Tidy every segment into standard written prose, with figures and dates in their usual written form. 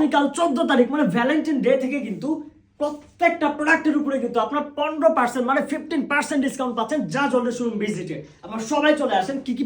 আগামীকাল 14 তারিখ মানে ভ্যালেন্টাইন ডে থেকে কিন্তু প্রত্যেকটা প্রোডাক্টের উপরে কিন্তু আপনার 15% মানে 15% ডিসকাউন্ট পাচ্ছেন যা জলের শোরুম ভিজিটে। আপনারা সবাই চলে আসেন। কি কি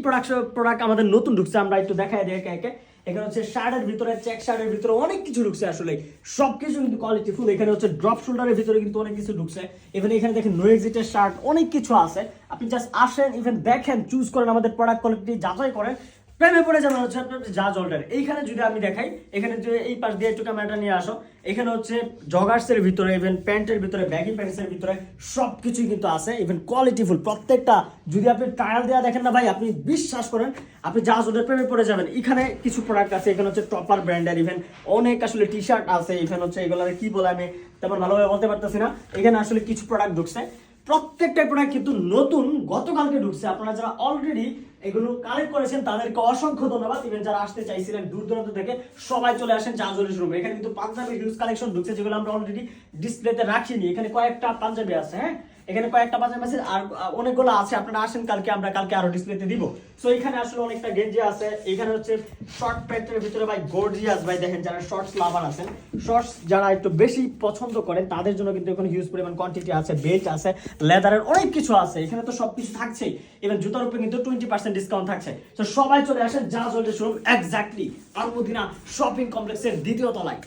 প্রোডাক্ট আমাদের নতুন ঢুকছে আমরা একটু দেখাই দিই একে একে। এখানে হচ্ছে শার্টের ভিতরে, চেক শার্টের ভিতরে অনেক কিছু ঢুকছে, আসলে সবকিছু কিন্তু কোয়ালিটি ফুল। এখানে হচ্ছে ড্রপ শোল্ডারের ভিতরে কিন্তু অনেক কিছু ঢুকছে। ইভেন এখানে দেখেন নো এক্সিটের শার্ট, অনেক কিছু আছে। আপনি জাস্ট আসেন, ইভেন দেখেন, চুজ করেন, আমাদের প্রোডাক্ট কোয়ালিটি যাচাই করেন, প্রেমে পড়ে যাবেন হচ্ছে আপনার যা জলটার। এইখানে যদি আমি দেখাই, এখানে যে এই পাশ দিয়ে একটু ক্যামেরাটা নিয়ে আসো, এখানে হচ্ছে জগার্সের ভিতরে, ইভেন প্যান্টের ভিতরে, ব্যাগি প্যান্টসের ভিতরে সবকিছুই কিন্তু আছে, ইভেন কোয়ালিটিফুল প্রত্যেকটা। যদি আপনি ট্রায়াল দেওয়া দেখেন না ভাই, আপনি বিশ্বাস করেন আপনি যা জলের প্রেমে পড়ে যাবেন। এখানে কিছু প্রোডাক্ট আছে, এখানে হচ্ছে টপার ব্র্যান্ডের, ইভেন অনেক আসলে টি শার্ট আছে। ইভেন হচ্ছে এগুলো কি বলে আমি তেমন ভালোভাবে বলতে পারতেছি না। এখানে আসলে কিছু প্রোডাক্ট ঢুকছে, প্রত্যেকটা প্রোডাক্ট কিন্তু নতুন, গতকালকে ঢুকছে। আপনারা যারা অলরেডি এগুলো কালেক্ট করেছেন তাদেরকে অসংখ্য ধন্যবাদ। ইভেন যারা আসতে চাইছিলেন দূর দূরান্ত থেকে, সবাই চলে আসেন জাজলের শোরুমে। এখানে কিন্তু পাঞ্জাবি হিউজ কালেকশন ঢুকছে, যেগুলো আমরা অলরেডি ডিসপ্লেতে রাখিনি। এখানে কয়েকটা পাঞ্জাবি আছে, হ্যাঁ এখানে কয়েকটা পাঞ্জাবি আছে, আর অনেকগুলো আছে। আপনারা আসেন কালকে, আমরা কালকে আরো ডিসপ্লেতে দিব। সো এখানে আসলে অনেকটা গেঞ্জি আছে। এখানে হচ্ছে শর্ট প্যান্টের ভিতরে ভাই গর্জিয়াস, ভাই দেখেন যারা শর্টস লাভার আছেন, শর্টস যারা একটু বেশি পছন্দ করেন তাদের জন্য কিন্তু এখানে হিউজ পরিমাণ কোয়ান্টিটি আছে। বেল্ট আছে, লেদারের অনেক কিছু আছে। এখানে তো সবকিছু থাকছেই। ইভেন জুতার উপরে কিন্তু 20% ডিসকাউন্ট থাকছে। তো সবাই চলে আসেন জাজলের শোরুম, এক্স্যাক্টলি আলমদিনা শপিং কমপ্লেক্সের দ্বিতীয় তলায়।